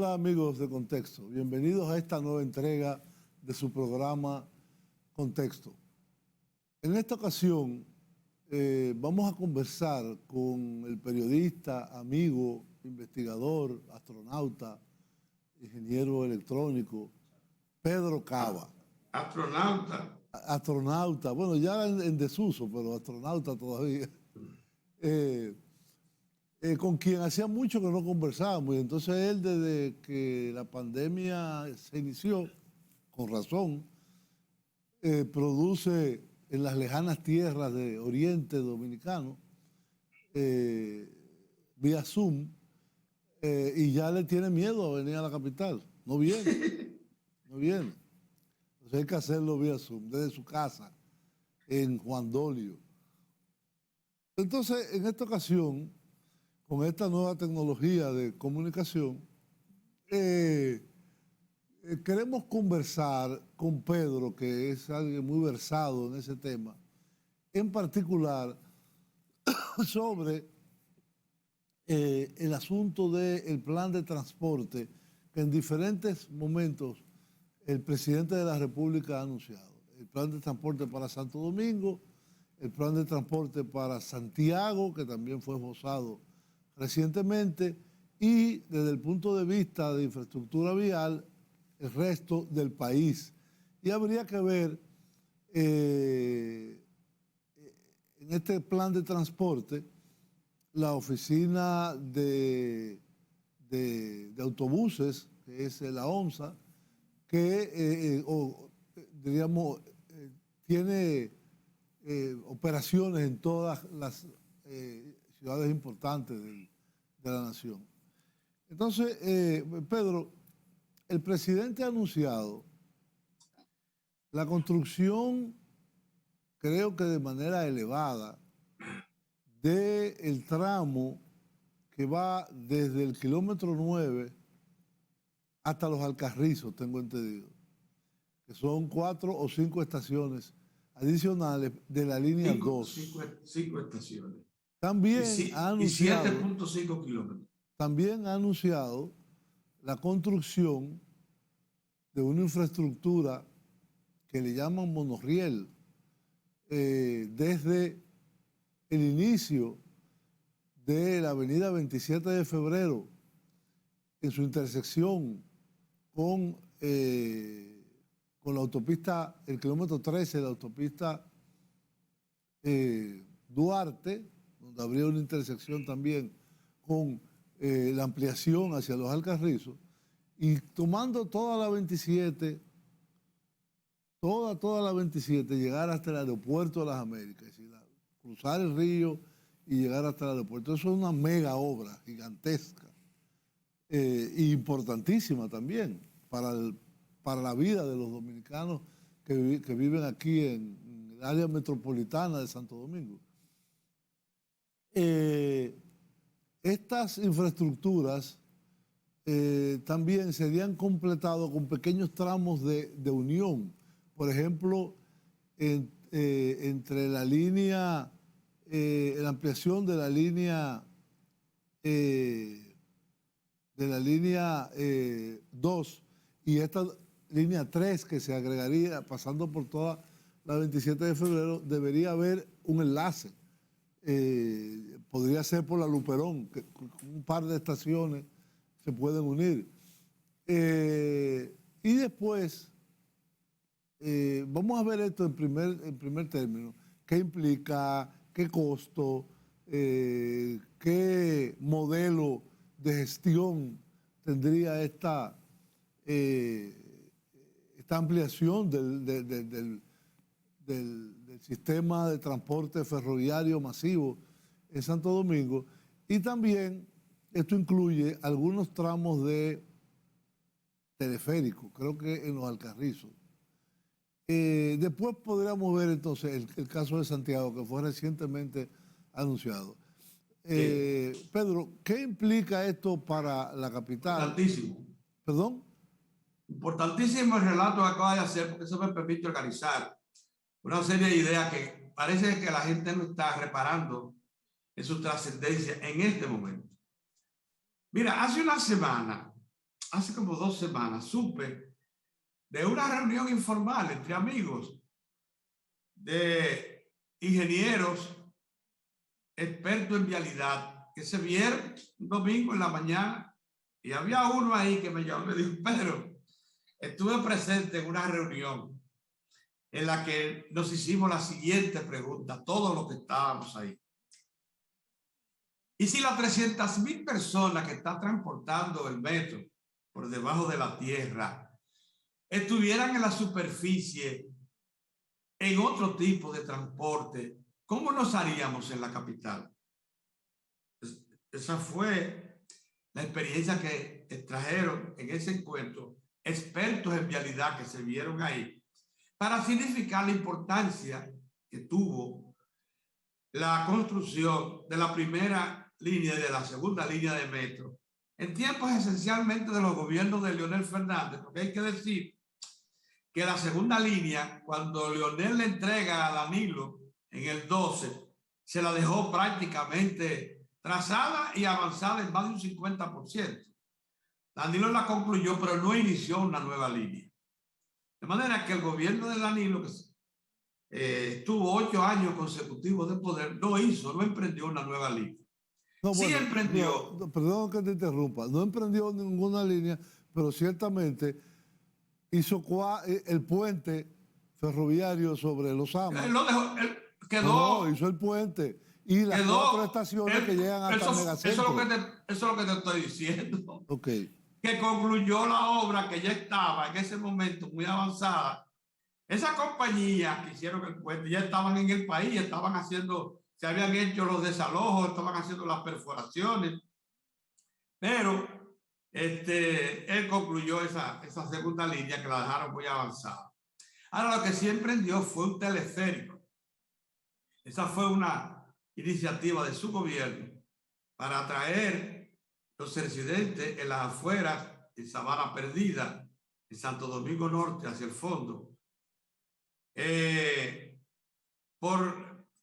Hola amigos de Contexto, bienvenidos a esta nueva entrega de su programa Contexto. En esta ocasión vamos a conversar con el periodista, amigo, investigador, astronauta, ingeniero electrónico, Pedro Cava. Astronauta. Astronauta, bueno, ya en desuso, pero astronauta todavía. Con quien hacía mucho que no conversábamos. Y entonces él, desde que la pandemia se inició, con razón, produce en las lejanas tierras de Oriente Dominicano, vía Zoom, y ya le tiene miedo a venir a la capital. No viene, no viene. Entonces hay que hacerlo vía Zoom, desde su casa, en Juan Dolio. Entonces, en esta ocasión, con esta nueva tecnología de comunicación, queremos conversar con Pedro, que es alguien muy versado en ese tema, en particular sobre el asunto del plan de transporte que en diferentes momentos el presidente de la República ha anunciado. El plan de transporte para Santo Domingo, el plan de transporte para Santiago, que también fue esbozado recientemente, y desde el punto de vista de infraestructura vial, el resto del país. Y habría que ver en este plan de transporte la oficina de autobuses, que es la OMSA, que diríamos, tiene operaciones en todas las ciudades importantes de la nación. Entonces, Pedro, el presidente ha anunciado la construcción, creo que de manera elevada, del tramo que va desde el kilómetro 9 hasta Los Alcarrizos, tengo entendido, que son 4 o 5 estaciones adicionales de la línea 2. Cinco estaciones. También ha anunciado, 7.5 kilómetros. También ha anunciado la construcción de una infraestructura que le llaman monorriel, desde el inicio de la avenida 27 de febrero, en su intersección con la autopista, el kilómetro 13, la autopista Duarte, donde habría una intersección también con la ampliación hacia Los Alcarrizos, y tomando toda la 27, toda la 27, llegar hasta el aeropuerto de las Américas, es decir, cruzar el río y llegar hasta el aeropuerto. Eso es una mega obra gigantesca e importantísima también para la vida de los dominicanos que viven aquí en el área metropolitana de Santo Domingo. Estas infraestructuras también serían completados con pequeños tramos de unión. Por ejemplo, entre la línea, la ampliación de la línea 2 y esta línea 3 que se agregaría pasando por toda la 27 de febrero, debería haber un enlace. Podría ser por la Luperón, que un par de estaciones se pueden unir. Y después, vamos a ver esto en primer término. ¿Qué implica? ¿Qué costo? ¿Qué modelo de gestión tendría esta ampliación del sistema de transporte ferroviario masivo en Santo Domingo? Y también esto incluye algunos tramos de teleférico, creo que en Los Alcarrizos. Después podríamos ver entonces el caso de Santiago, que fue recientemente anunciado. Pedro, ¿qué implica esto para la capital? Importantísimo. ¿Perdón? Importantísimo el relato que acaba de hacer, porque eso me permite organizar una serie de ideas que parece que la gente no está reparando en su trascendencia en este momento. Mira, hace una semana hace como 2 semanas, supe de una reunión informal entre amigos de ingenieros expertos en vialidad que se vieron un domingo en la mañana y había uno ahí que me llamó y me dijo: Pedro, estuve presente en una reunión en la que nos hicimos la siguiente pregunta, todos los que estábamos ahí. ¿Y si las 300,000 personas que están transportando el metro por debajo de la tierra estuvieran en la superficie en otro tipo de transporte, cómo nos haríamos en la capital? Esa fue la experiencia que trajeron en ese encuentro expertos en vialidad que se vieron ahí para significar la importancia que tuvo la construcción de la primera línea y de la segunda línea de metro en tiempos esencialmente de los gobiernos de Leonel Fernández, porque hay que decir que la segunda línea, cuando Leonel le entrega a Danilo en el 12, se la dejó prácticamente trazada y avanzada en más de un 50%. Danilo la concluyó, pero no inició una nueva línea. De manera que el gobierno de Danilo, que estuvo 8 años consecutivos de poder, no emprendió una nueva línea. No, Sí bueno, emprendió. no, perdón que te interrumpa. No emprendió ninguna línea, pero ciertamente hizo el puente ferroviario sobre Los Amas. Él lo dejó, quedó. No, hizo el puente y las 4 estaciones que llegan hasta Megacentro. Eso es lo que te estoy diciendo. Ok. Que concluyó la obra que ya estaba en ese momento muy avanzada. Esas compañías que hicieron el puente ya estaban en el país, estaban haciendo, se habían hecho los desalojos, estaban haciendo las perforaciones, pero él concluyó esa segunda línea que la dejaron muy avanzada. Ahora lo que sí emprendió fue un teleférico. Esa fue una iniciativa de su gobierno para atraer los residentes en las afueras, en Sabana Perdida, en Santo Domingo Norte, hacia el fondo,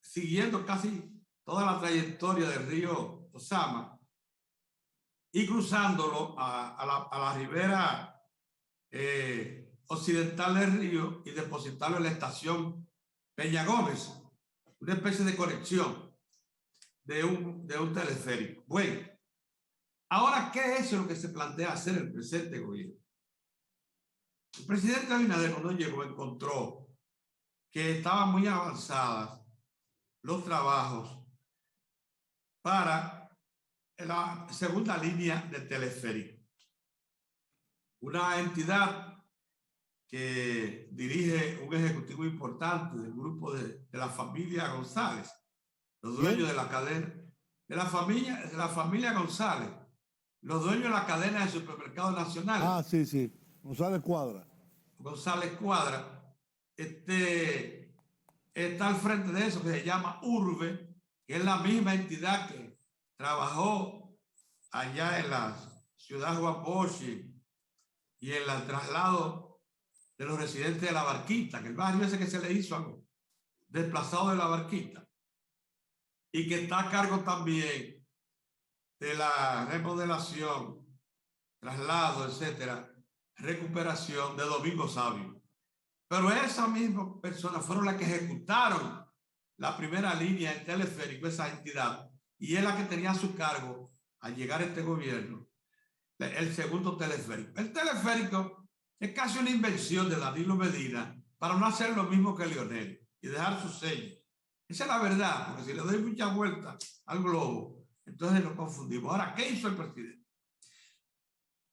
siguiendo casi toda la trayectoria del río Osama y cruzándolo a la ribera occidental del río y depositarlo en la estación Peña Gómez, una especie de conexión de un teleférico. Bueno, ahora, ¿qué es lo que se plantea hacer el presente gobierno? El presidente Abinader, cuando llegó, encontró que estaban muy avanzadas los trabajos para la segunda línea del teleférico. Una entidad que dirige un ejecutivo importante del grupo de la familia González, los dueños de la cadena, de la familia González, los dueños de la cadena de supermercados nacionales. Ah, sí, sí. González Cuadra. González Cuadra. Está al frente de eso, que se llama Urbe, que es la misma entidad que trabajó allá en la ciudad Juan Bosch y en el traslado de los residentes de La Barquita, que el barrio ese que se le hizo a los desplazados de La Barquita, y que está a cargo también de la remodelación, traslado, etcétera, recuperación de Domingo Sabio. Pero esas mismas personas fueron las que ejecutaron la primera línea del teleférico, esa entidad, y es la que tenía a su cargo, al llegar este gobierno, el segundo teleférico. El teleférico es casi una invención de Danilo Medina para no hacer lo mismo que Leonel y dejar su sello. Esa es la verdad, porque si le doy mucha vuelta al globo, entonces nos confundimos. Ahora, ¿qué hizo el presidente?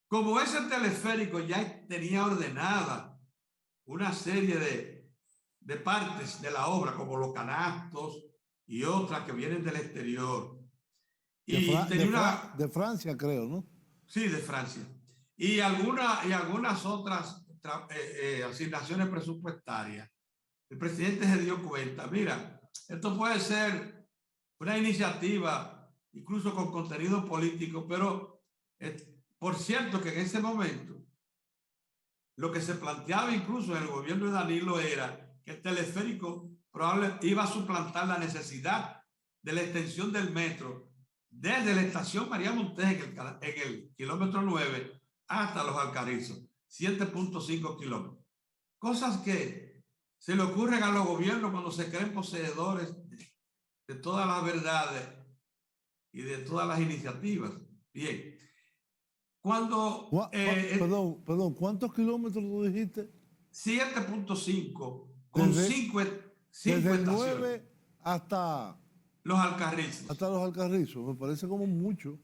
Como ese teleférico ya tenía ordenada una serie de partes de la obra, como los canastos y otras que vienen del exterior. De Francia, creo, ¿no? Sí, de Francia. Y algunas otras asignaciones presupuestarias. El presidente se dio cuenta, mira, esto puede ser una iniciativa, incluso con contenido político, pero por cierto que en ese momento lo que se planteaba incluso en el gobierno de Danilo era que el teleférico probablemente iba a suplantar la necesidad de la extensión del metro desde la estación María Montes en el kilómetro 9 hasta Los Alcarrizos, 7.5 kilómetros. Cosas que se le ocurren a los gobiernos cuando se creen poseedores de todas las verdades y de todas las iniciativas. Bien. Cuando... perdón, ¿cuántos kilómetros tú dijiste? 7.5 con Desde- 5 Desde el estaciones. 9 hasta Los Alcarrizos. Los Alcarrizos, me parece como mucho.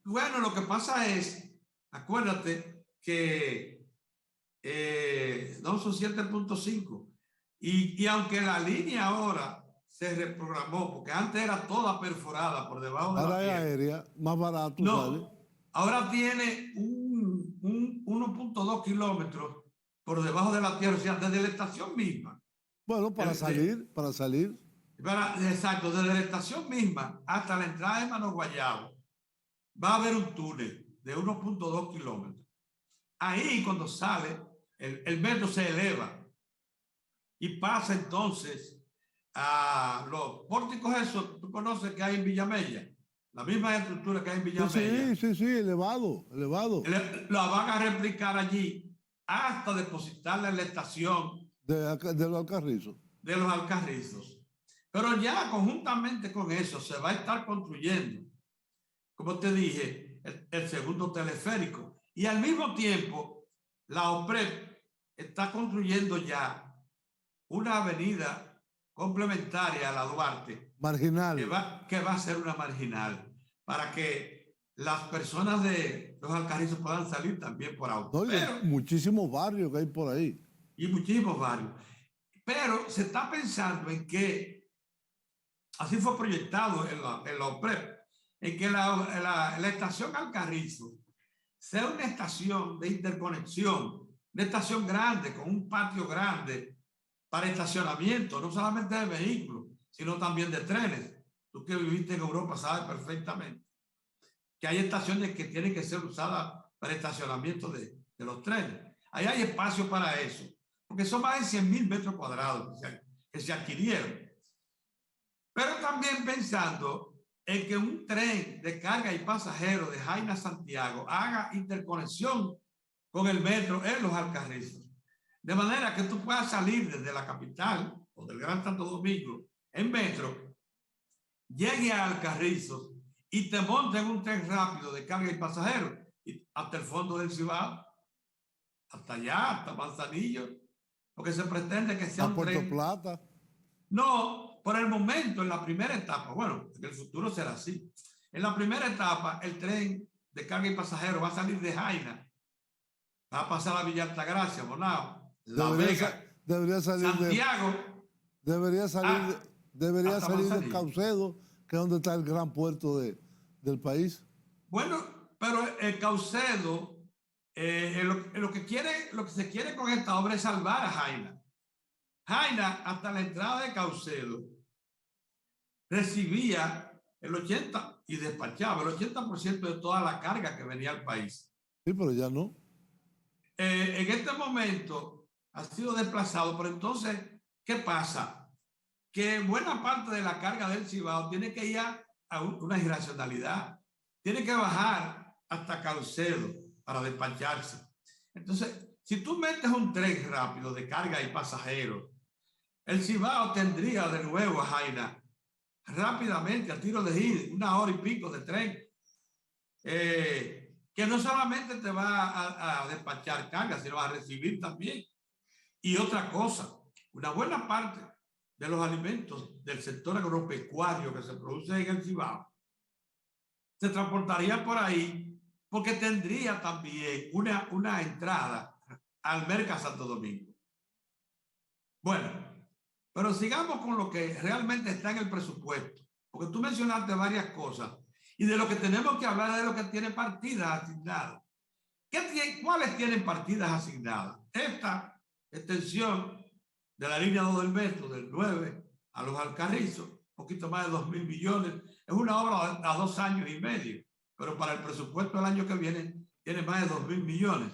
Bueno, lo que pasa es, acuérdate que no son 7.5. Y aunque la línea ahora se reprogramó, porque antes era toda perforada por debajo de la Ahora es tierra. aérea, más barato sale. No, ahora tiene un 1.2 kilómetros por debajo de la tierra, o sea, desde la estación misma. Bueno, para salir. Exacto, desde la estación misma hasta la entrada de Mano Guayabo va a haber un túnel de 1.2 kilómetros. Ahí cuando sale, el metro se eleva y pasa entonces a los pórticos esos, tú conoces que hay en Villamella, la misma estructura que hay en Villamella. Sí, elevado. La van a replicar allí hasta depositarla en la estación de los Alcarrizos. de Los Alcarrizos. Pero ya conjuntamente con eso se va a estar construyendo, como te dije, el segundo teleférico. Y al mismo tiempo, la OPREP está construyendo ya una avenida complementaria a la Duarte. Marginal. Que va a ser una marginal, para que las personas de Los Alcarrizos puedan salir también por auto. No, pero, muchísimos barrios que hay por ahí. Y muchísimos barrios. Pero se está pensando en que, así fue proyectado en la OPREP, en que la estación Alcarrizo sea una estación de interconexión, una estación grande, con un patio grande para estacionamiento, no solamente de vehículos, sino también de trenes. Tú que viviste en Europa sabes perfectamente que hay estaciones que tienen que ser usadas para estacionamiento de los trenes. Ahí hay espacio para eso, porque son más de 100.000 metros cuadrados que se adquirieron. Pero también pensando en que un tren de carga y pasajeros de Jaina a Santiago haga interconexión con el metro en Los Alcarrizos. De manera que tú puedas salir desde la capital o del Gran Santo Domingo en metro, llegue a Alcarrizos y te monte en un tren rápido de carga y pasajeros hasta el fondo del Cibao, hasta allá, hasta Manzanillo, porque se pretende que sea a un Puerto tren. Plata. No, por el momento, en la primera etapa, bueno, en el futuro será así. En la primera etapa, el tren de carga y pasajeros va a salir de Jaina, va a pasar a Villa Altagracia, Bonao, La Vega, debería salir Santiago. Debería salir del Caucedo, que es donde está el gran puerto del país. Bueno, pero el Caucedo, lo que se quiere con esta obra es salvar a Jaina. Jaina, hasta la entrada de Caucedo, recibía el 80% y despachaba el 80% de toda la carga que venía al país. Sí, pero ya no. En este momento ha sido desplazado, pero entonces, ¿qué pasa? Que buena parte de la carga del Cibao tiene que ir a una irracionalidad. Tiene que bajar hasta Caucedo para despacharse. Entonces, si tú metes un tren rápido de carga y pasajeros, el Cibao tendría de nuevo a Jaina rápidamente, a tiro de ir, 1 hora y pico de tren, que no solamente te va a despachar carga, sino a recibir también. Y otra cosa, una buena parte de los alimentos del sector agropecuario que se produce en el Cibao se transportaría por ahí, porque tendría también una entrada al Merca Santo Domingo. Bueno, pero sigamos con lo que realmente está en el presupuesto, porque tú mencionaste varias cosas y de lo que tenemos que hablar es de lo que tiene partidas asignadas. ¿Cuáles tienen partidas asignadas? Esta extensión de la línea 2 del metro, del 9 a Los Alcarrizos, un poquito más de 2.000 millones, es una obra a 2 años y medio, pero para el presupuesto del año que viene tiene más de 2.000 millones.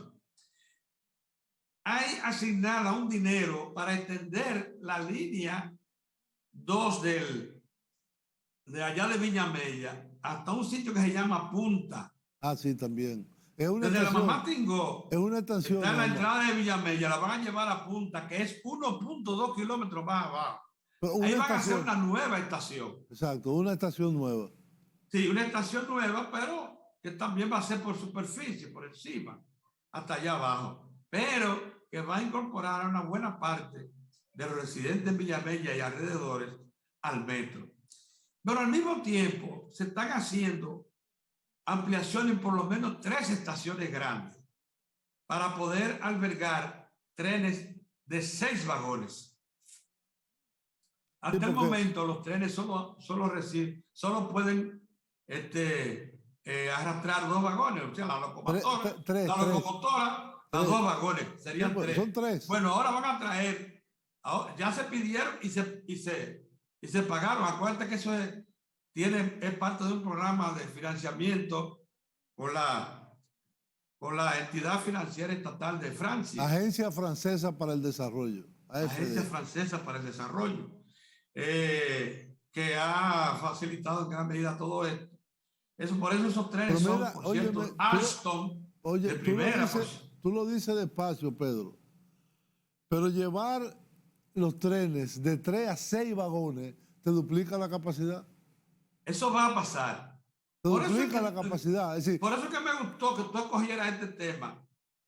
Hay asignada un dinero para extender la línea 2 de allá de Villamella hasta un sitio que se llama Punta. Ah, sí, también. Es una Desde la estación. Mamá Tingó, Es una estación. está en la nada más. entrada de Villamella, la van a llevar a Punta, que es 1.2 kilómetros más abajo. Pero Ahí una van a hacer estación. una nueva estación. Exacto, una estación nueva. Sí, una estación nueva, pero que también va a ser por superficie, por encima, hasta allá abajo. Pero que va a incorporar a una buena parte de los residentes en Villamella y alrededores al metro. Pero al mismo tiempo se están haciendo ampliaciones en por lo menos 3 estaciones grandes para poder albergar trenes de 6 vagones. Hasta el momento los trenes solo pueden arrastrar 2 vagones, o sea, la locomotora, las 2 vagones, serían 3. Son 3. Bueno, ahora van a traer, ya se pidieron y se pagaron. Acuérdate que eso es parte de un programa de financiamiento por la entidad financiera estatal de Francia. Agencia Francesa para el Desarrollo. Agencia Francesa para el Desarrollo, que ha facilitado en gran medida todo esto. Por eso esos trenes son, por cierto, Alstom de primera. Tú lo dices despacio, Pedro, pero llevar los trenes de 3 a 6 vagones te duplica la capacidad. Eso va a pasar. Te duplica la capacidad. Es decir, por eso que me gustó que tú escogieras este tema,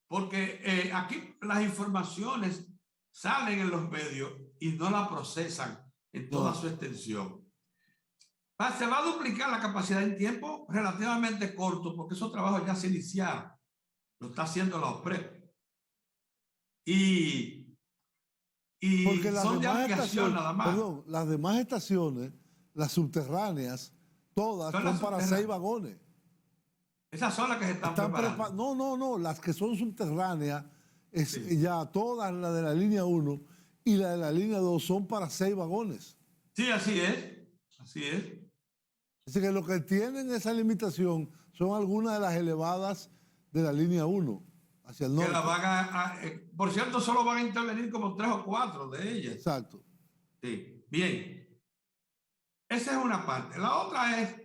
porque aquí las informaciones salen en los medios y no la procesan en toda su extensión. Se va a duplicar la capacidad en tiempo relativamente corto, porque esos trabajos ya se iniciaron. Lo está haciendo la OPRE. Y son de ampliación nada más. Perdón, las demás estaciones, las subterráneas, todas son para 6 vagones. Esas son las que se están preparando. No, las que son subterráneas, ya todas las de la línea 1 y la de la línea 2 son para 6 vagones. Sí, así es. Así es. Así que lo que tienen esa limitación son algunas de las elevadas de la línea 1 hacia el norte. Que por cierto, solo van a intervenir como 3 o 4 de ellas. Exacto. Sí, bien. Esa es una parte. La otra es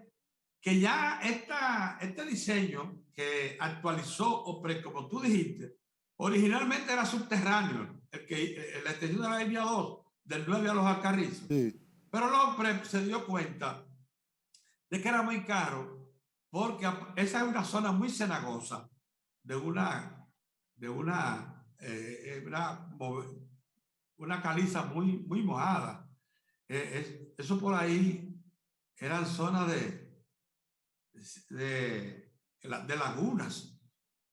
que ya este diseño que actualizó OPRE, como tú dijiste, originalmente era subterráneo, la extensión de la línea 2, del 9 a los Alcarrizos. Sí. Pero la OPRE se dio cuenta de que era muy caro, porque esa es una zona muy cenagosa de una caliza muy, muy mojada. Eso por ahí eran zonas de lagunas.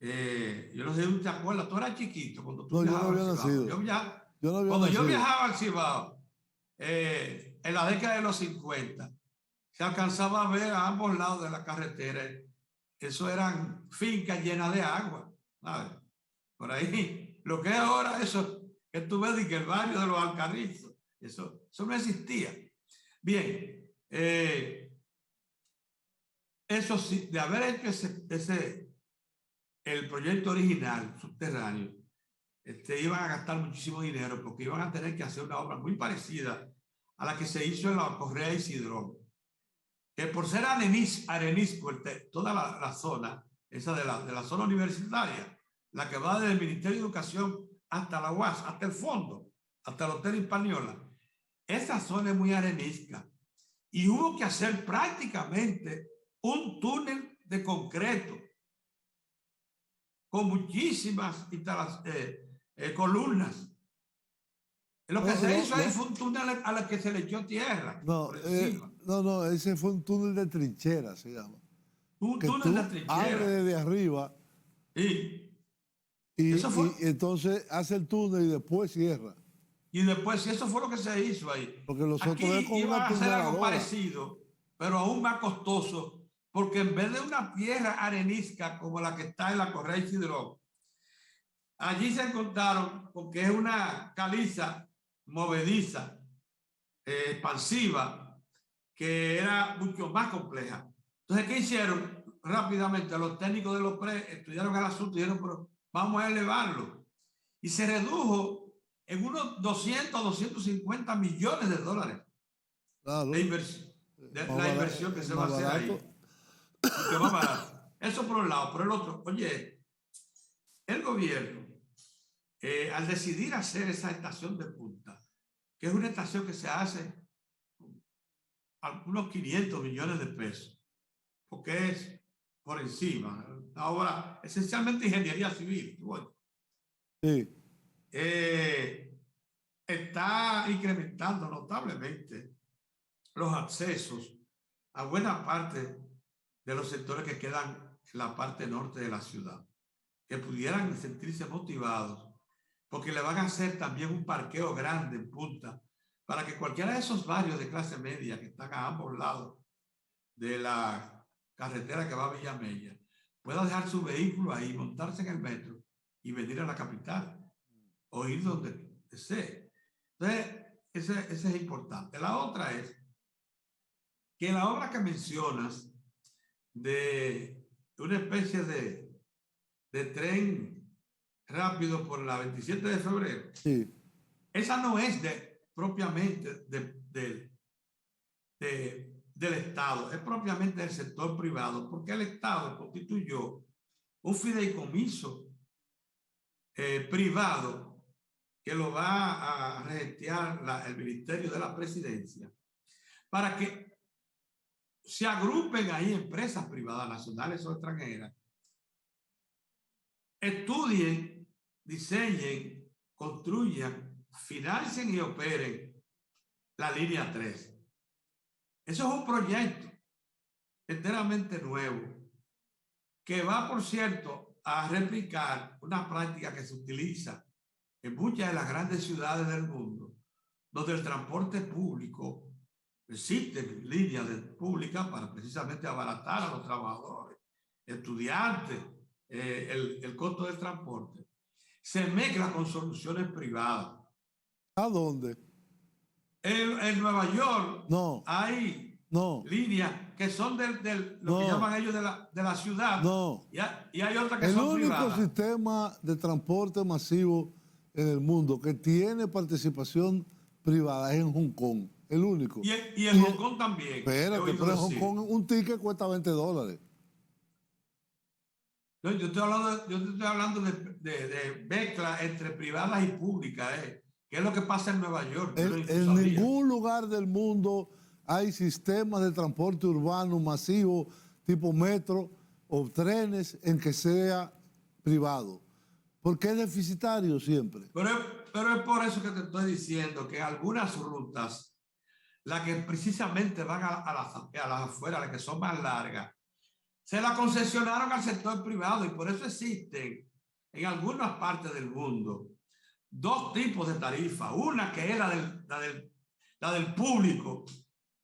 Yo no sé si te acuerdas, tú eras chiquito cuando tú viajabas. No, yo no había nacido. Cuando yo viajaba al Cibao, en la década de los 50, se alcanzaba a ver a ambos lados de la carretera. Eso eran fincas llenas de agua, ¿sabes? Por ahí, lo que es ahora eso, que tú ves y que el barrio de los Alcarrizos, eso no existía. Bien, eso sí, de haber hecho el proyecto original subterráneo, iban a gastar muchísimo dinero porque iban a tener que hacer una obra muy parecida a la que se hizo en la Correa Isidrón, que por ser arenisco toda la zona, esa de la zona universitaria, la que va desde el Ministerio de Educación hasta la UAS, hasta el fondo, hasta el Hotel Hispaniola, esa zona es muy arenisca y hubo que hacer prácticamente un túnel de concreto con muchísimas columnas. Lo que se hizo ahí fue un túnel a la que se le echó tierra. Ese fue un túnel de trinchera, se llama. Un túnel de trinchera. Abre desde arriba. Y entonces hace el túnel y después cierra. Y después, si eso fue lo que se hizo ahí. Porque los otros iban a hacer algo parecido, pero aún más costoso, porque en vez de una tierra arenisca como la que está en la Correa Isidrón, allí se encontraron con que es una caliza movediza, expansiva, que era mucho más compleja. Entonces, ¿qué hicieron? Rápidamente, los técnicos de los PRE estudiaron el asunto y dijeron, pero vamos a elevarlo. Y se redujo en unos 250 millones de dólares claro, de inversión, la inversión que se va a hacer ahí. Mucho más barato. Eso por un lado. Por el otro, oye, el gobierno, al decidir hacer esa estación de punta, que es una estación que se hace unos 500 millones de pesos, porque es por encima. Ahora, esencialmente ingeniería civil. Bueno, Sí. está incrementando notablemente los accesos a buena parte de los sectores que quedan en la parte norte de la ciudad, que pudieran sentirse motivados, porque le van a hacer también un parqueo grande en punta, para que cualquiera de esos barrios de clase media que están a ambos lados de la carretera que va a Villamella pueda dejar su vehículo ahí, montarse en el metro y venir a la capital o ir donde desee. Entonces, ese es importante. La otra es que la obra que mencionas de una especie de tren rápido por la 27 de febrero, Sí. esa no es propiamente del Estado, es propiamente del sector privado, porque el Estado constituyó un fideicomiso privado que lo va a regentear el Ministerio de la Presidencia, para que se agrupen ahí empresas privadas, nacionales o extranjeras, estudien, diseñen, construyan, financien y operen la línea 3. Eso es un proyecto enteramente nuevo que va, por cierto, a replicar una práctica que se utiliza en muchas de las grandes ciudades del mundo, donde el transporte público, existen líneas públicas para precisamente abaratar a los trabajadores, estudiantes, el costo del transporte, se mezcla con soluciones privadas. ¿A dónde? En Nueva York No, hay no, líneas que son lo no, que llaman ellos de la ciudad, no. y hay otras que El son único privadas. sistema de transporte masivo en el mundo que tiene participación privada es en Hong Kong. El único. Y en Hong Kong también. Espérate, pero en Hong Kong un ticket cuesta $20. No, yo te estoy hablando de mezcla entre privadas y públicas, que es lo que pasa en Nueva York. En ningún lugar del mundo hay sistemas de transporte urbano masivo tipo metro o trenes en que sea privado, porque es deficitario siempre. Pero es por eso que te estoy diciendo que algunas rutas, las que precisamente van a las afueras, las que son más largas, se la concesionaron al sector privado, y por eso existen en algunas partes del mundo dos tipos de tarifas. Una que es la del público,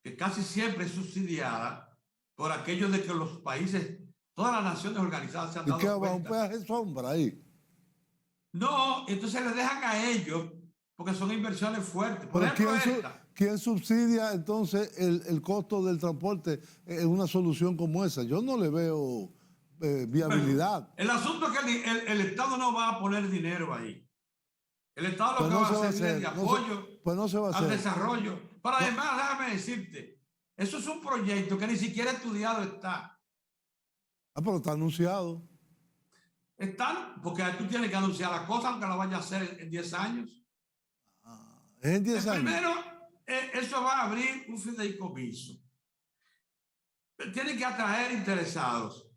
que casi siempre es subsidiada por aquello de que los países, todas las naciones organizadas se han ¿Y dado qué va? cuenta. Un peaje sombra ahí. No, entonces le dejan a ellos, porque son inversiones fuertes. Por Pero ejemplo, ¿quién subsidia entonces el costo del transporte en una solución como esa? Yo no le veo viabilidad. el asunto es que el Estado no va a poner dinero ahí. El Estado lo Pues que no va a se va a hacer es hacer. de apoyo Pues no se va a al hacer. desarrollo. Pero además, déjame decirte, eso es un proyecto que ni siquiera estudiado está. Ah, pero está anunciado. Porque tú tienes que anunciar las cosas, aunque la vayas a hacer en 10 años. Es en 10 años. Primero, eso va a abrir un fideicomiso. Tienen que atraer interesados.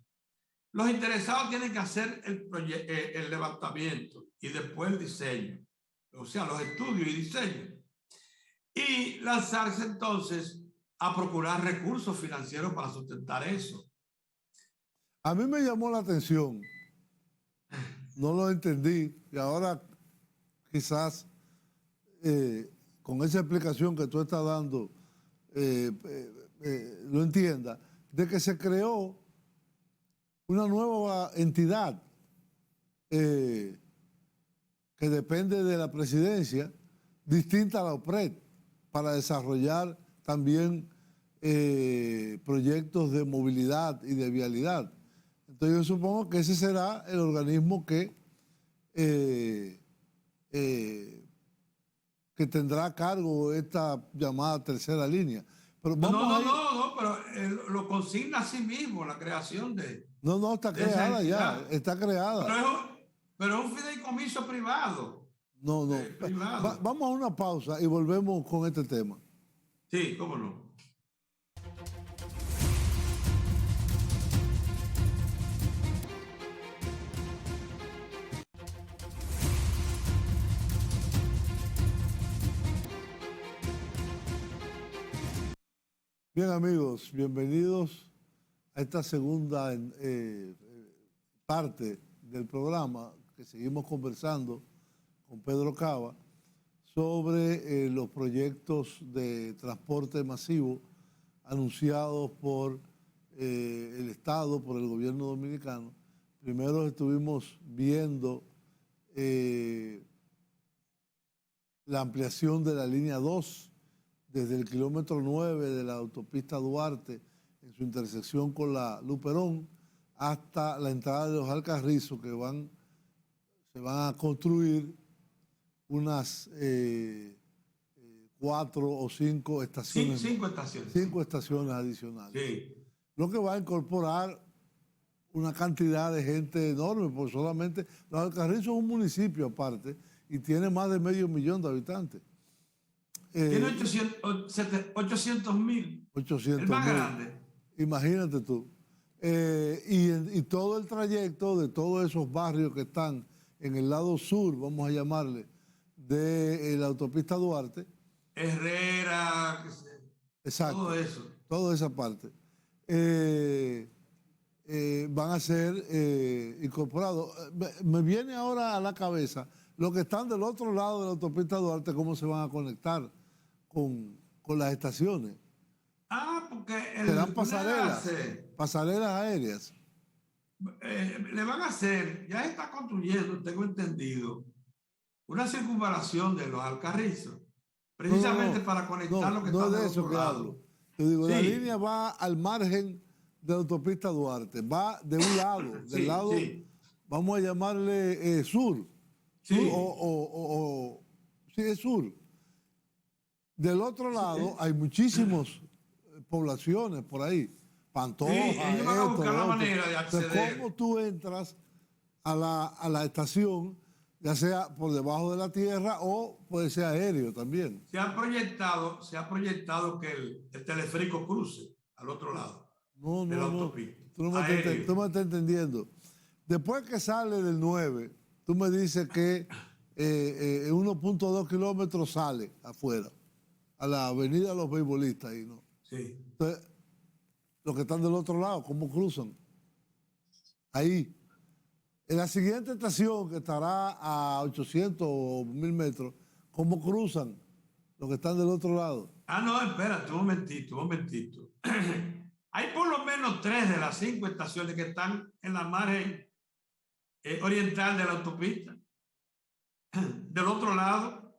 Los interesados tienen que hacer el levantamiento y después el diseño. O sea, los estudios y diseño. Y lanzarse entonces a procurar recursos financieros para sustentar eso. A mí me llamó la atención, no lo entendí, y ahora quizás con esa explicación que tú estás dando lo entienda, de que se creó una nueva entidad que depende de la presidencia, distinta a la OPRED, para desarrollar también proyectos de movilidad y de vialidad. Entonces yo supongo que ese será el organismo que tendrá a cargo esta llamada tercera línea. Pero No, vamos no, a ir. no, pero lo consigna a sí mismo la creación de No, está esa creada ya, entidad. está creada. Pero es un fideicomiso privado. No. Privado. Vamos a una pausa y volvemos con este tema. Sí, cómo no. Bien, amigos, bienvenidos a esta segunda parte del programa que seguimos conversando con Pedro Cava sobre los proyectos de transporte masivo anunciados por el Estado, por el gobierno dominicano. Primero estuvimos viendo la ampliación de la línea 2 desde el kilómetro 9 de la autopista Duarte en su intersección con la Luperón hasta la entrada de los Alcarrizos, que se van a construir unas 4 o 5 estaciones. Sí, 5 estaciones. 5 estaciones adicionales. Sí. Lo que va a incorporar una cantidad de gente enorme, porque solamente los Alcarrizos es un municipio aparte y tiene más de 500,000 de habitantes. Tiene 800,000. 800,000. El más grande. Imagínate tú. Y todo el trayecto de todos esos barrios que están en el lado sur, vamos a llamarle, de la autopista Duarte. Herrera, exacto, todo eso. Toda esa parte. Van a ser incorporados. Me viene ahora a la cabeza los que están del otro lado de la autopista Duarte, cómo se van a conectar con las estaciones. Porque serán pasarelas aéreas. Le van a hacer, ya está construyendo, tengo entendido, una circunvalación de los Alcarrizos, precisamente para conectar lo que está de del eso otro que lado. hablo. Yo digo, Sí. La línea va al margen de la autopista Duarte, va de un lado, del lado, vamos a llamarle sur. Sí. Sí, es sur. Del otro lado hay muchísimas poblaciones por ahí. Pantoja, ellos van a buscar la manera de acceder. Entonces, ¿cómo tú entras a la estación, ya sea por debajo de la tierra o puede ser aéreo también? Se ha proyectado que el teleférico cruce al otro lado de la autopista. Tú no me estás entendiendo. Después que sale del 9, tú me dices que en 1.2 kilómetros sale afuera, a la avenida de los beisbolistas ahí, ¿no? Sí. Entonces, los que están del otro lado, ¿cómo cruzan? Ahí. En la siguiente estación, que estará a 800 o 1000 metros, ¿cómo cruzan los que están del otro lado? No, espérate, un momentito. Hay por lo menos 3 de las 5 estaciones que están en la margen oriental de la autopista. Del otro lado.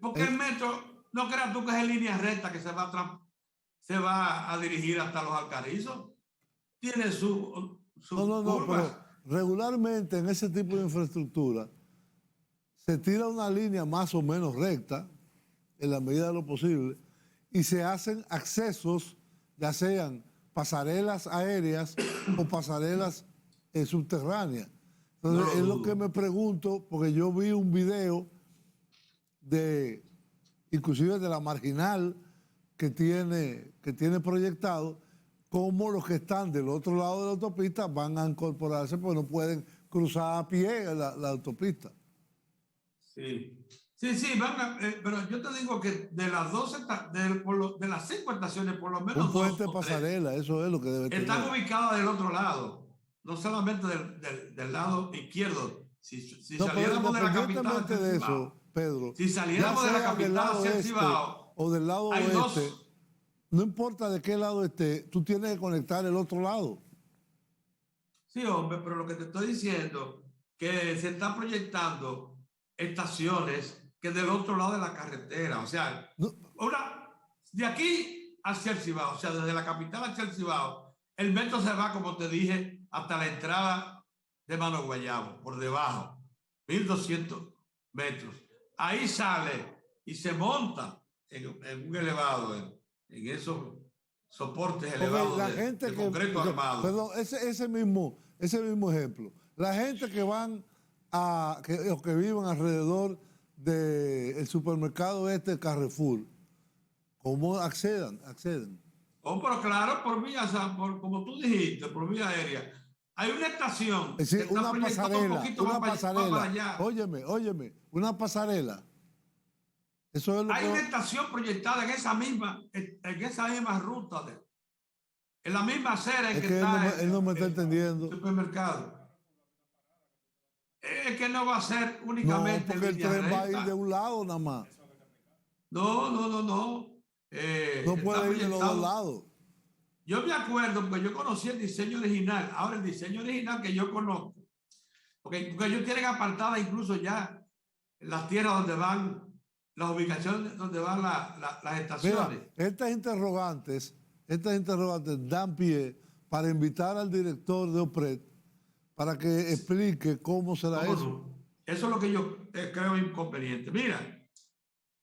Porque el metro, no creas tú que es en línea recta que se va a dirigir hasta los Alcarrizos. Tiene su curvas. Pero regularmente en ese tipo de infraestructura se tira una línea más o menos recta, en la medida de lo posible, y se hacen accesos, ya sean pasarelas aéreas o pasarelas subterráneas. Entonces, es lo que me pregunto, porque yo vi un video inclusive de la marginal que tiene proyectado, cómo los que están del otro lado de la autopista van a incorporarse, porque no pueden cruzar a pie la autopista. Sí, pero yo te digo que de las 12, de las 5 estaciones, por lo menos un puente 2 o 3 pasarela, eso es lo que debe tener. están ubicadas del otro lado, no solamente del lado izquierdo. Si saliéramos de la capital hacia el Cibao, Pedro, si saliéramos de la capital hacia el Cibao, o del lado oeste, no importa de qué lado esté, tú tienes que conectar el otro lado. Sí, hombre, pero lo que te estoy diciendo, que se están proyectando estaciones que del otro lado de la carretera, o sea, de aquí hacia el Cibao, o sea, desde la capital hacia el Cibao, el metro se va, como te dije, hasta la entrada de Mano Guayabo, por debajo, 1200 metros. Ahí sale y se monta en un elevado en esos soportes Porque elevados la de gente que, concreto armado. perdón, ese mismo ejemplo. La gente que van o que viven alrededor del supermercado Carrefour, ¿cómo acceden? Oh, pero claro, por vía, o sea, como tú dijiste, por vía aérea. Hay una estación Es que decir, está una proyectada un poquito más para allá. Óyeme, una pasarela. Eso es lo Hay que... una estación proyectada en esa misma ruta, en la misma acera en Es que que está él no me está el entendiendo. supermercado. Es que no va a ser No, únicamente en porque el línea tren va a ir de recta. un lado nada más. No. No Está puede ir de los dos proyectado. lados. Yo me acuerdo porque yo conocí el diseño original. Ahora el diseño original que yo conozco, porque ellos tienen apartadas incluso ya las tierras donde van, las ubicaciones donde van las estaciones. Mira, estas interrogantes dan pie para invitar al director de OPRED para que explique cómo será ¿Cómo eso. no? Eso es lo que yo creo inconveniente. Mira,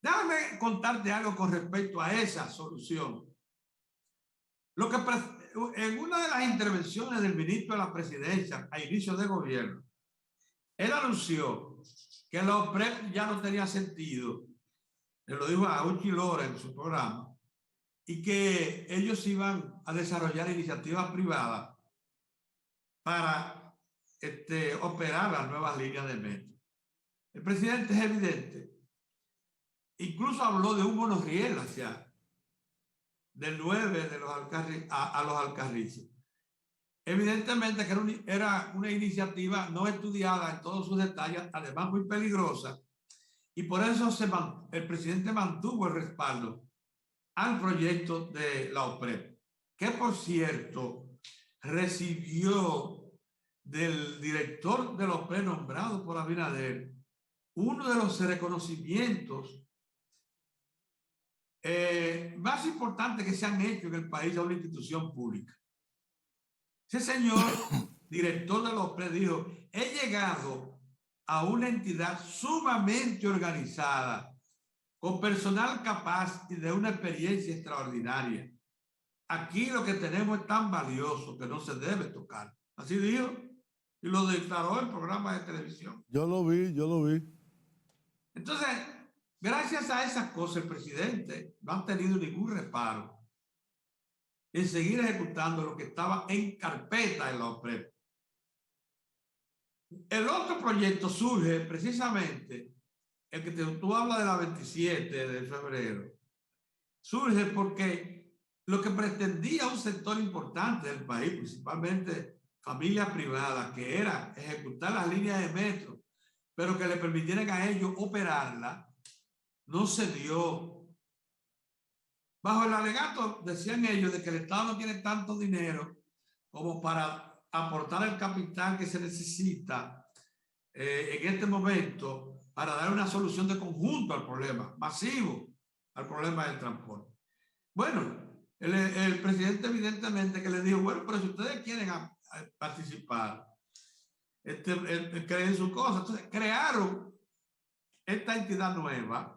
déjame contarte algo con respecto a esa solución. En una de las intervenciones del ministro de la Presidencia a inicio de gobierno, él anunció que la OPRED ya no tenía sentido. Le lo dijo a Uchi Lora en su programa, y que ellos iban a desarrollar iniciativas privadas para operar las nuevas líneas de metro. El presidente es evidente. Incluso habló de un monorriel hacia del 9 de los a los Alcarrizos. Evidentemente que era una iniciativa no estudiada en todos sus detalles, además muy peligrosa, y por eso el presidente mantuvo el respaldo al proyecto de la OPRED, que por cierto recibió del director de la OPRED nombrado por Abinader uno de los reconocimientos más importantes que se han hecho en el país a una institución pública. Ese señor director de la OPRED dijo: he llegado a una entidad sumamente organizada, con personal capaz y de una experiencia extraordinaria. Aquí lo que tenemos es tan valioso que no se debe tocar. Así dijo, y lo declaró en programas de televisión. Yo lo vi. Entonces, gracias a esas cosas, el presidente no ha tenido ningún reparo en seguir ejecutando lo que estaba en carpeta en la OPRED. El otro proyecto surge precisamente, el que tú hablas de la 27 de febrero, surge porque lo que pretendía un sector importante del país, principalmente familias privadas, que era ejecutar las líneas de metro, pero que le permitieran a ellos operarla, no se dio. Bajo el alegato, decían ellos, de que el Estado no tiene tanto dinero como para aportar el capital que se necesita en este momento para dar una solución de conjunto al problema, masivo al problema del transporte. Bueno, el presidente evidentemente que le dijo: bueno, pero si ustedes quieren participar, creen su cosa. Entonces crearon esta entidad nueva.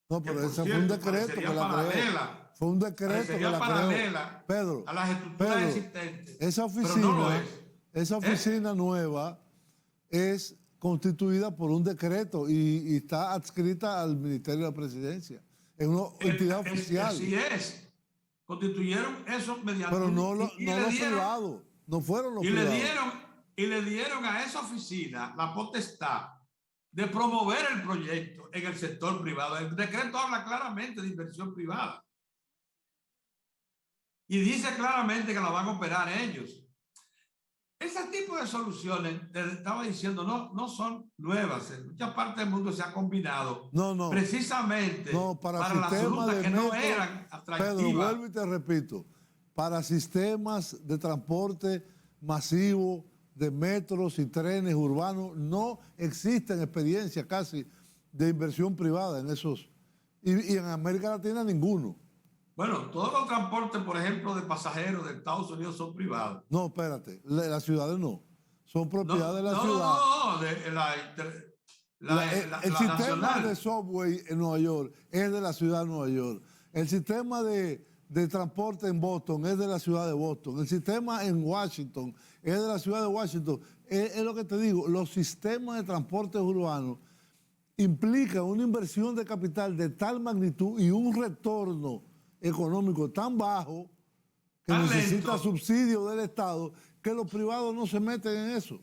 No, pero ese fue un decreto que la creó. Fue un decreto que la paralela creó. Pedro, a las estructuras existentes. Esa oficina, pero no lo es. Esa oficina nueva es constituida por un decreto y está adscrita al Ministerio de la Presidencia. Es una entidad oficial. Así es. Constituyeron eso mediante. Pero no los privados. No fueron los privados. Y le dieron a esa oficina la potestad de promover el proyecto en el sector privado. El decreto habla claramente de inversión privada. Y dice claramente que la van a operar ellos. Ese tipo de soluciones, te estaba diciendo, no son nuevas. En muchas partes del mundo se ha combinado precisamente para las rutas que no eran atractivas. Pedro, vuelvo y te repito, para sistemas de transporte masivo, de metros y trenes urbanos, no existen experiencias casi de inversión privada en esos. Y en América Latina ninguno. Bueno, todos los transportes, por ejemplo, de pasajeros de Estados Unidos son privados. No, espérate, las ciudades no. Son propiedad de la ciudad. El sistema de subway en Nueva York es de la ciudad de Nueva York. El sistema de de transporte en Boston es de la ciudad de Boston, el sistema en Washington es de la ciudad de Washington. Es lo que te digo, los sistemas de transporte urbanos implican una inversión de capital de tal magnitud y un retorno económico tan bajo que Tan necesita lento. subsidio del Estado, que los privados no se meten en eso.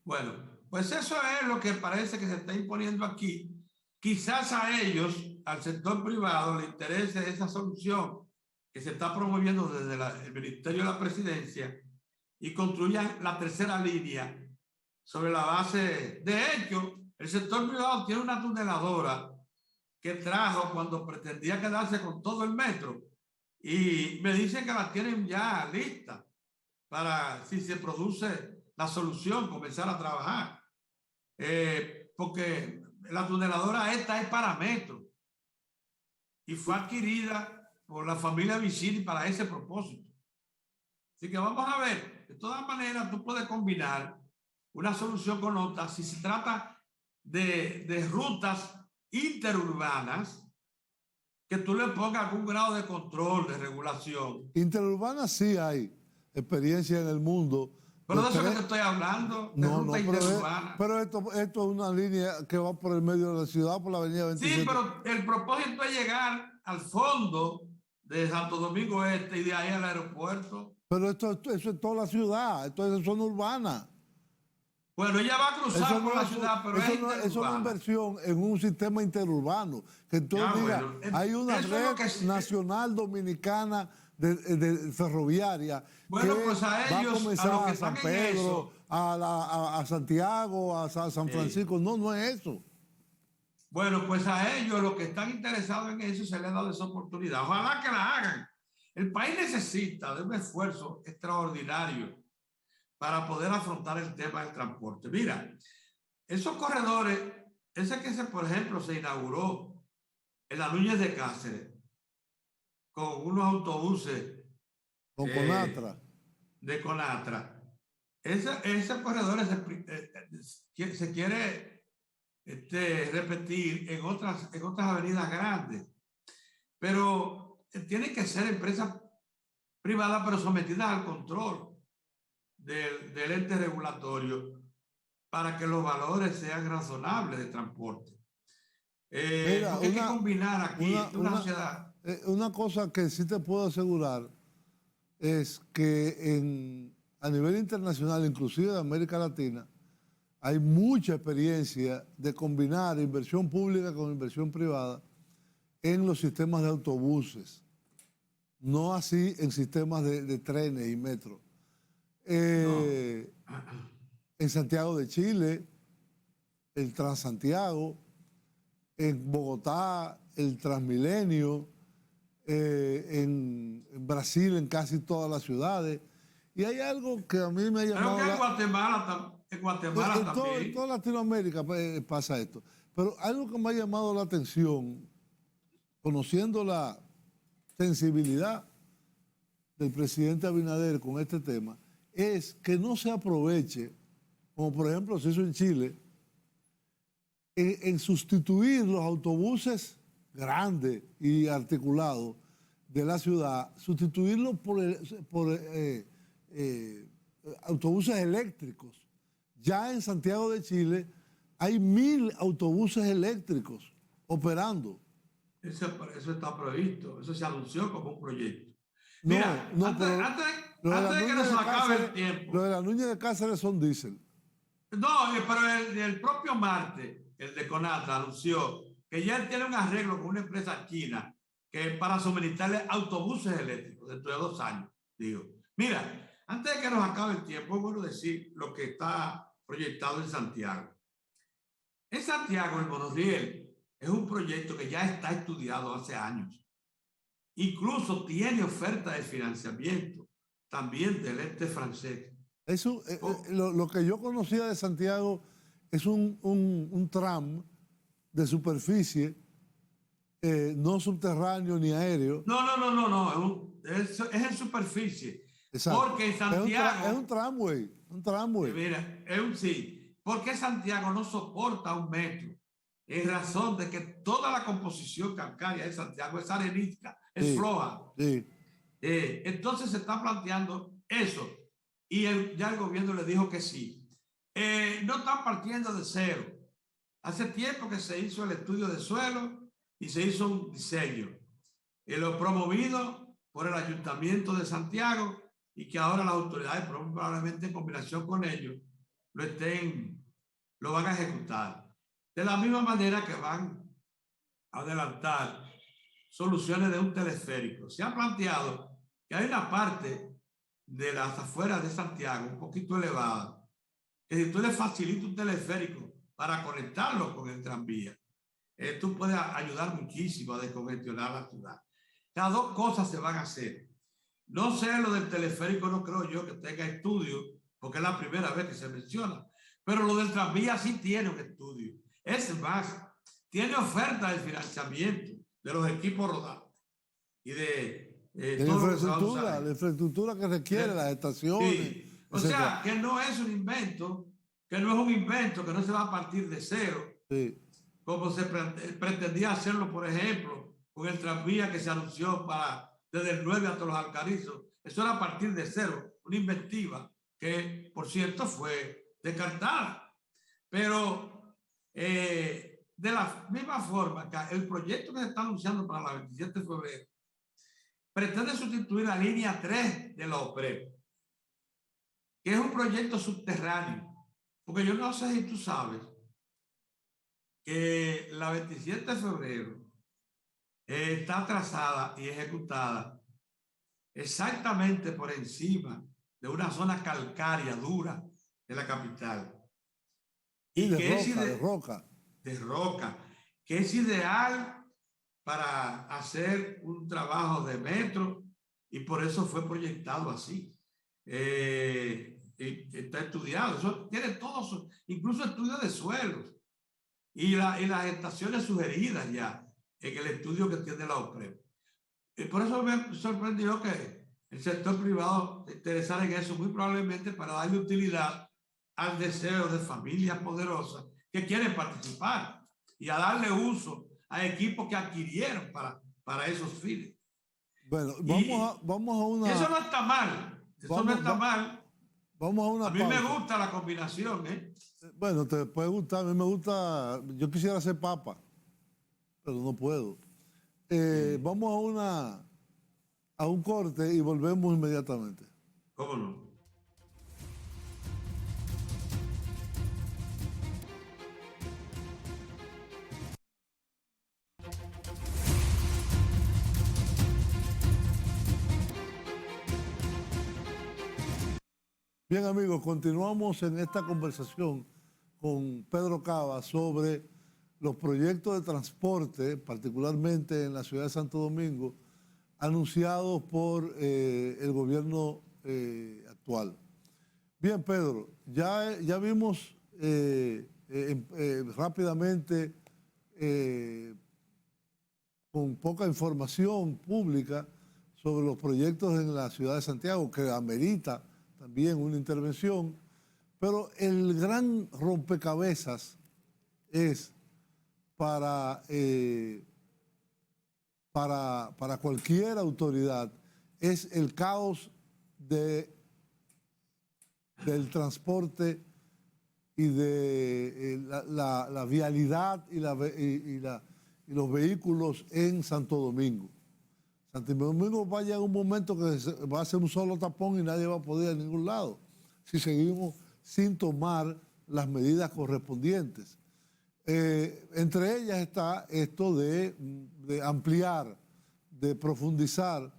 Bueno, pues eso es lo que parece que se está imponiendo aquí. Quizás a ellos, al sector privado, le interese esa solución que se está promoviendo desde el Ministerio de la Presidencia y construyan la tercera línea sobre la base. De hecho, el sector privado tiene una tuneladora que trajo cuando pretendía quedarse con todo el metro y me dicen que la tienen ya lista para, si se produce la solución, comenzar a trabajar. Porque la tuneladora esta es para metro y fue adquirida por la familia Vicini para ese propósito. Así que vamos a ver. De todas maneras, tú puedes combinar una solución con otra si se trata de rutas interurbanas que tú le pongas algún grado de control, de regulación. Interurbanas sí hay experiencia en el mundo. Pero de eso que te estoy hablando, de ruta interurbana. Pero esto es una línea que va por el medio de la ciudad, por la avenida 27. Sí, pero el propósito es llegar al fondo de Santo Domingo Este y de ahí al aeropuerto. Pero eso es toda la ciudad, esto es zona urbana. Bueno, ella va a cruzar por la ciudad, pero eso no es una inversión en un sistema interurbano. Que entonces diga, hay una red nacional dominicana de ferroviaria bueno, que pues a ellos, va a comenzar a, a San Pedro, a Santiago, a San Francisco. No es eso. Bueno, pues a ellos, los que están interesados en eso, se les ha dado esa oportunidad. Ojalá que la hagan. El país necesita de un esfuerzo extraordinario para poder afrontar el tema del transporte. Mira, esos corredores, ese que por ejemplo se inauguró en la Núñez de Cáceres, con unos autobuses con Conatra. De Conatra. Ese corredor se quiere repetir en otras avenidas grandes, pero tienen que ser empresas privadas, pero sometidas al control del ente regulatorio para que los valores sean razonables de transporte. Mira, porque hay que combinar aquí una sociedad. Una cosa que sí te puedo asegurar es que a nivel internacional, inclusive de América Latina, hay mucha experiencia de combinar inversión pública con inversión privada en los sistemas de autobuses, no así en sistemas de trenes y metro. En Santiago de Chile, el Transantiago, en Bogotá, el Transmilenio, en Brasil, en casi todas las ciudades. Y hay algo que a mí me ha llamado... Creo que en Guatemala también. En toda Latinoamérica pasa esto. Pero algo que me ha llamado la atención, conociendo la sensibilidad del presidente Abinader con este tema, es que no se aproveche, como por ejemplo se hizo en Chile, en sustituir los autobuses grandes y articulados de la ciudad, sustituirlos por autobuses eléctricos. Ya en Santiago de Chile hay 1000 autobuses eléctricos operando. Eso está previsto, eso se anunció como un proyecto. No, mira, antes de que nos acabe el tiempo. Lo de la Núñez de Cáceres son diésel. No, pero el propio Marte, el de Conatra, anunció que ya él tiene un arreglo con una empresa china que para suministrarle autobuses eléctricos dentro de 2 años. Digo, mira, antes de que nos acabe el tiempo, es bueno decir lo que está proyectado en Santiago. En Santiago, el monorriel es un proyecto que ya está estudiado hace años. Incluso tiene oferta de financiamiento también del ente francés. Eso, lo que yo conocía de Santiago es un tram de superficie, no subterráneo ni aéreo. No, es en superficie. Exacto. Porque en Santiago... Es un tramway. Mira, sí. Porque Santiago no soporta 1 metro. En razón de que toda la composición calcárea de Santiago es arenística, es floja. Sí. Entonces se está planteando eso y ya el gobierno le dijo que sí. No están partiendo de cero. Hace tiempo que se hizo el estudio de suelo y se hizo un diseño. Lo promovido por el Ayuntamiento de Santiago y que ahora las autoridades, probablemente en combinación con ellos, lo van a ejecutar. De la misma manera que van a adelantar soluciones de un teleférico. Se ha planteado que hay una parte de las afueras de Santiago un poquito elevada, que si tú le facilitas un teleférico para conectarlo con el tranvía, tú puedes ayudar muchísimo a descongestionar la ciudad. Las dos cosas se van a hacer. No sé, lo del teleférico no creo yo que tenga estudio, porque es la primera vez que se menciona, pero lo del tranvía sí tiene un estudio. Es más, tiene oferta de financiamiento de los equipos rodantes y de todo lo que se va a usar. La infraestructura que requiere, las estaciones. Sí. O sea, que no es un invento, que no es un invento, que no se va a partir de cero. Sí. Como se pretendía hacerlo, por ejemplo, con el tranvía que se anunció desde el 9 hasta los Alcarizos. Eso era a partir de cero, una inventiva que, por cierto, fue descartada. Pero de la misma forma que el proyecto que se está anunciando para la 27 de febrero pretende sustituir la línea 3 de la OPREP, que es un proyecto subterráneo. Porque yo no sé si tú sabes que la 27 de febrero está trazada y ejecutada exactamente por encima de una zona calcárea dura de la capital. Y de roca. De roca, que es ideal para hacer un trabajo de metro y por eso fue proyectado así. Está estudiado, eso tiene todos, incluso estudios de suelos y las estaciones sugeridas ya en el estudio que tiene la OPREP. Y por eso me sorprendió que el sector privado se interesara en eso, muy probablemente para darle utilidad al deseo de familias poderosas que quieren participar y a darle uso a equipos que adquirieron para esos fines. Bueno, vamos a una... Y eso no está mal, eso no está mal. Vamos a una A mí me gusta la combinación, ¿eh? Bueno, te puede gustar, a mí me gusta, yo quisiera ser papa, pero no puedo. Vamos a un corte y volvemos inmediatamente. ¿Cómo no? Bien, amigos, continuamos en esta conversación con Pedro Cava sobre los proyectos de transporte, particularmente en la ciudad de Santo Domingo, anunciados por el gobierno actual. Bien, Pedro, ya vimos rápidamente, con poca información pública, sobre los proyectos en la ciudad de Santiago, que amerita también una intervención, pero el gran rompecabezas es para cualquier autoridad, es el caos del transporte y de la vialidad y los vehículos en Santo Domingo. Santo Domingo va a llegar un momento que va a ser un solo tapón y nadie va a poder ir a ningún lado si seguimos sin tomar las medidas correspondientes. Entre ellas está esto de ampliar, de profundizar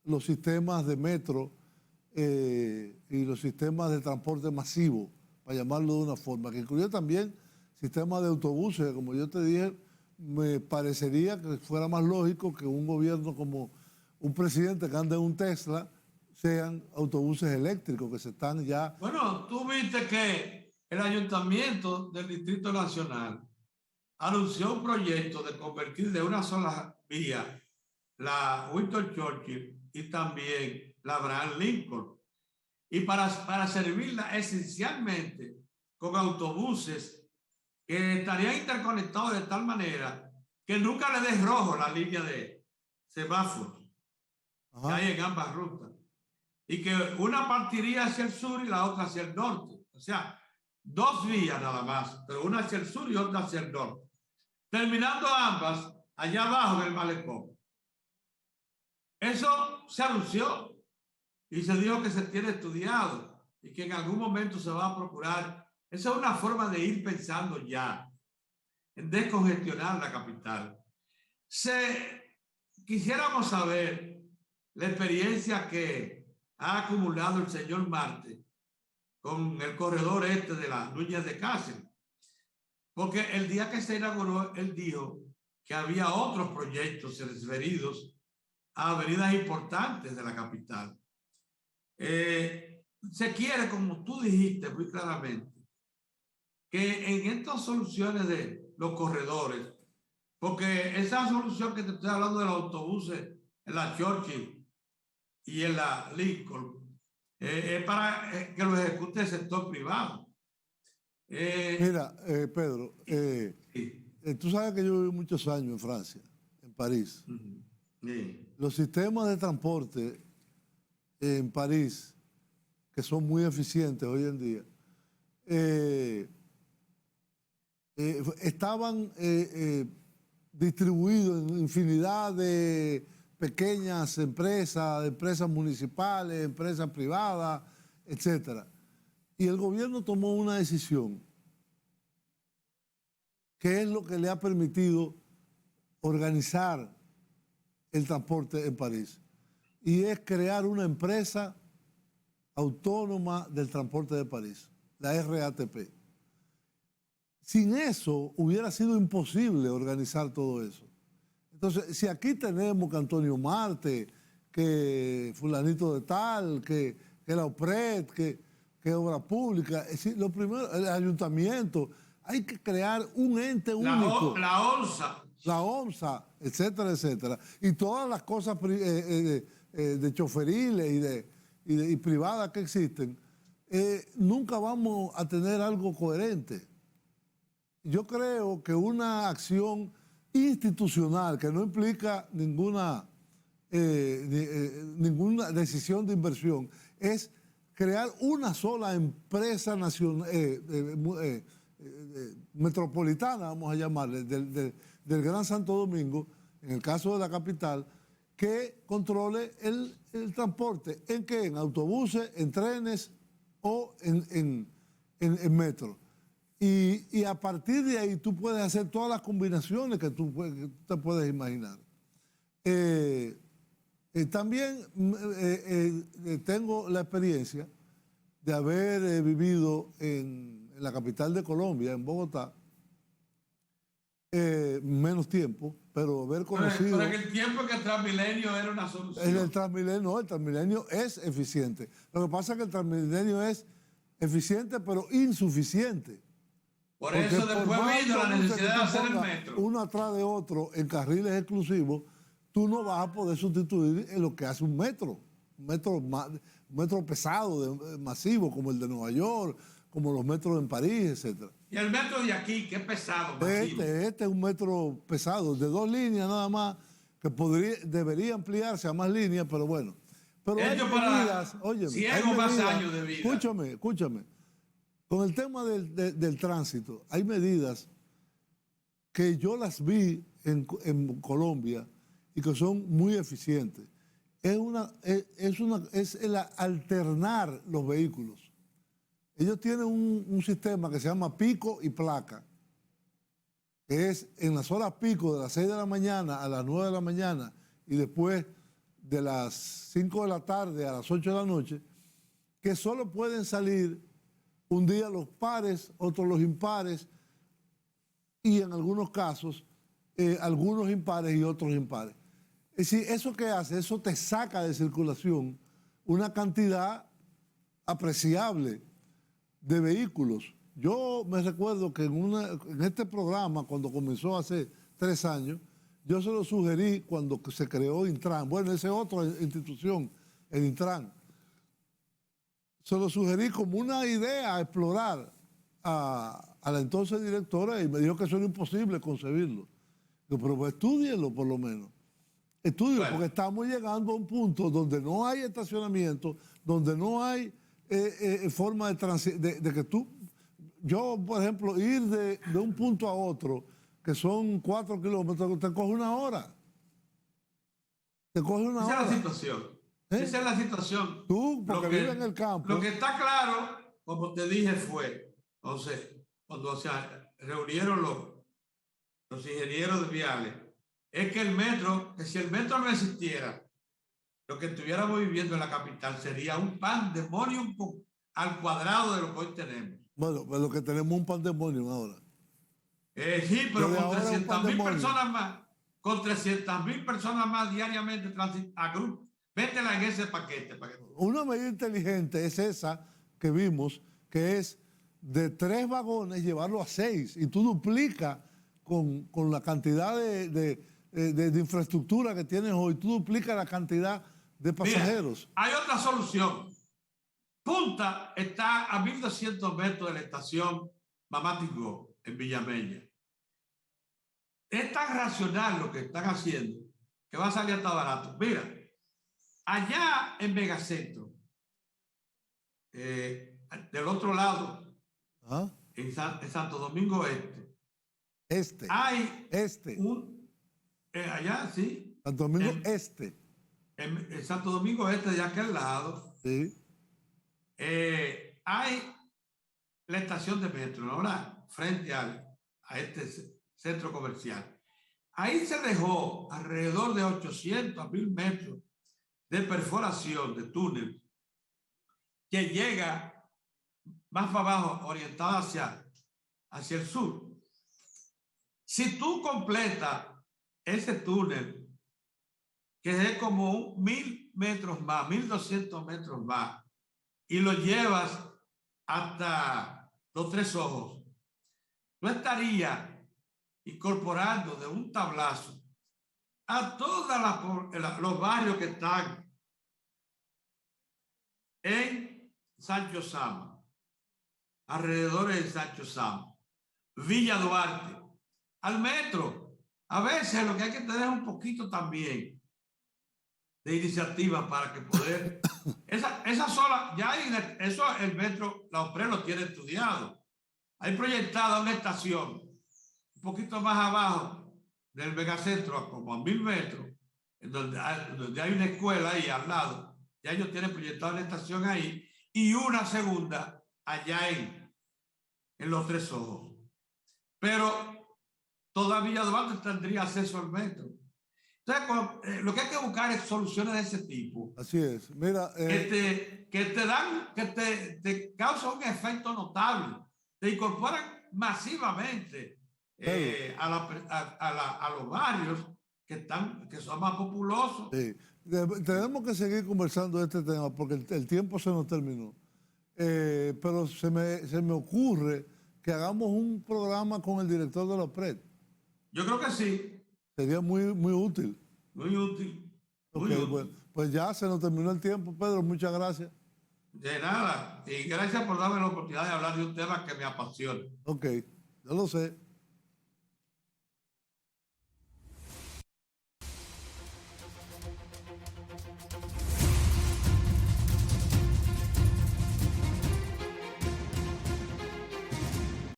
los sistemas de metro y los sistemas de transporte masivo, para llamarlo de una forma, que incluye también sistemas de autobuses, como yo te dije. Me parecería que fuera más lógico que un gobierno como un presidente que ande en un Tesla sean autobuses eléctricos que se están ya... Bueno, tú viste que el Ayuntamiento del Distrito Nacional anunció un proyecto de convertir de una sola vía la Winston Churchill y también la Abraham Lincoln, y para servirla esencialmente con autobuses que estarían interconectados de tal manera que nunca le des rojo la línea de semáforos. que hay en ambas rutas. Y que una partiría hacia el sur y la otra hacia el norte. O sea, dos vías nada más, pero una hacia el sur y otra hacia el norte. Terminando ambas allá abajo en el malecón. Eso se anunció y se dijo que se tiene estudiado y que en algún momento se va a procurar. Esa es una forma de ir pensando ya en descongestionar la capital. Quisiéramos saber la experiencia que ha acumulado el señor Marte con el corredor este de las Núñez de Cáceres. Porque el día que se inauguró, él dijo que había otros proyectos referidos a avenidas importantes de la capital. Se quiere, como tú dijiste muy claramente, que en estas soluciones de los corredores, porque esa solución que te estoy hablando de los autobuses en la Churchill y en la Lincoln, es para que lo ejecute el sector privado. Mira, Pedro, tú sabes que yo viví muchos años en Francia, en París. Sí. Los sistemas de transporte en París, que son muy eficientes hoy en día, estaban distribuidos en infinidad de pequeñas empresas, empresas municipales, empresas privadas, etcétera. Y el gobierno tomó una decisión que es lo que le ha permitido organizar el transporte en París. Y es crear una empresa autónoma del transporte de París, la RATP. Sin eso hubiera sido imposible organizar todo eso. Entonces, si aquí tenemos que Antonio Marte, que fulanito de tal, que la OPRED, que obra pública, es decir, lo primero, el ayuntamiento, hay que crear un ente único. La ONSA. La ONSA, etcétera, etcétera. Y todas las cosas de choferiles y privadas que existen, nunca vamos a tener algo coherente. Yo creo que una acción institucional que no implica ninguna decisión de inversión es crear una sola empresa nacional, metropolitana, vamos a llamarle, del Gran Santo Domingo, en el caso de la capital, que controle el transporte. ¿En qué? En autobuses, en trenes o en metro. Y a partir de ahí tú puedes hacer todas las combinaciones que tú te puedes imaginar. También tengo la experiencia de haber vivido en la capital de Colombia, en Bogotá, menos tiempo, pero haber conocido... Pero en el tiempo que el Transmilenio era una solución. En el Transmilenio, no, el Transmilenio es eficiente. Lo que pasa es que el Transmilenio es eficiente, pero insuficiente. Por eso después vino la necesidad de hacer el metro. Uno atrás de otro en carriles exclusivos, tú no vas a poder sustituir en lo que hace un metro pesado, masivo, como el de Nueva York, como los metros en París, etc. Y el metro de aquí, que es pesado, masivo. Este es un metro pesado, de 2 líneas nada más, que debería ampliarse a más líneas, pero bueno. Pero hay medidas, óyeme, 100 o más años de vida. Escúchame. Con el tema del tránsito, hay medidas que yo las vi en Colombia y que son muy eficientes. Es el alternar los vehículos. Ellos tienen un sistema que se llama pico y placa, que es en las horas pico de las 6 de la mañana a las 9 de la mañana y después de las 5 de la tarde a las 8 de la noche, que solo pueden salir un día los pares, otros los impares, y en algunos casos, algunos impares y otros impares. Es decir, ¿eso qué hace? Eso te saca de circulación una cantidad apreciable de vehículos. Yo me recuerdo que en este programa, cuando comenzó hace 3 años, yo se lo sugerí cuando se creó Intran. Bueno, esa es otra institución, el Intran. Se lo sugerí como una idea a explorar a la entonces directora y me dijo que eso era imposible concebirlo. Digo, pero pues, estúdienlo por lo menos. Estudios, Bueno. porque estamos llegando a un punto donde no hay estacionamiento, donde no hay forma de que tú... Yo, por ejemplo, ir de un punto a otro, que son 4 kilómetros, te coge una hora. Te coge una Esa hora. es la situación. ¿Eh? Esa es la situación. Tú, porque vives en el campo. Lo que está claro, como te dije, fue, entonces, cuando se reunieron los ingenieros de viales, es que el metro, que si el metro no existiera, lo que estuviéramos viviendo en la capital sería un pandemonium al cuadrado de lo que hoy tenemos. Bueno, pues lo que tenemos es un pandemonio ahora. Sí, pero Desde con ahora es un 300.000 pandemonio. personas más, con 300.000 personas más diariamente a grupo, métela en ese paquete. Una medida inteligente es esa que vimos, que es de 3 vagones llevarlo a 6 y tú duplicas con la cantidad de infraestructura que tienes hoy, tú duplicas la cantidad de pasajeros. Mira, hay otra solución. Punta está a 1.200 metros de la estación Mamá Tingó, en Villamella. Es tan racional lo que están haciendo que va a salir hasta barato. Mira, allá en Megacentro, del otro lado, ¿Ah? en Santo Domingo Este, hay allá, sí. Santo Domingo Este. En Santo Domingo Este, de aquel lado, Sí. hay la estación de metro, ¿no? Frente a este centro comercial. Ahí se dejó alrededor de 800 a 1.000 metros de perforación de túnel que llega más para abajo, orientado hacia el sur. Si tú completas ese túnel, que es como 1.000 metros más, 1.200 metros más, y lo llevas hasta Los Tres Ojos, tú estarías incorporando de un tablazo a todos los barrios que están en Sancho Sama, alrededor de Sancho Sama, Villa Duarte, al metro. A veces lo que hay que tener es un poquito también de iniciativa para que poder... esa sola, ya hay, eso el metro, la OPRE lo tiene estudiado. Hay proyectada una estación un poquito más abajo del megacentro, como a 1.000 metros, en donde hay una escuela ahí al lado. Ya ellos tienen proyectada una estación ahí y una segunda allá en Los Tres Ojos. Pero todavía Duarte tendría acceso al metro. Entonces, lo que hay que buscar es soluciones de ese tipo. Así es. Mira, que te causan un efecto notable, te incorporan masivamente a los barrios que son más populosos. sí. Tenemos que seguir conversando de este tema porque el tiempo se nos terminó. Pero se me ocurre que hagamos un programa con el director de la OPRED. Yo creo que sí. Sería muy, muy útil. Muy útil. Muy Okay, útil. bueno, pues ya se nos terminó el tiempo, Pedro. Muchas gracias. De nada. Y gracias por darme la oportunidad de hablar de un tema que me apasiona. Ok, yo lo sé.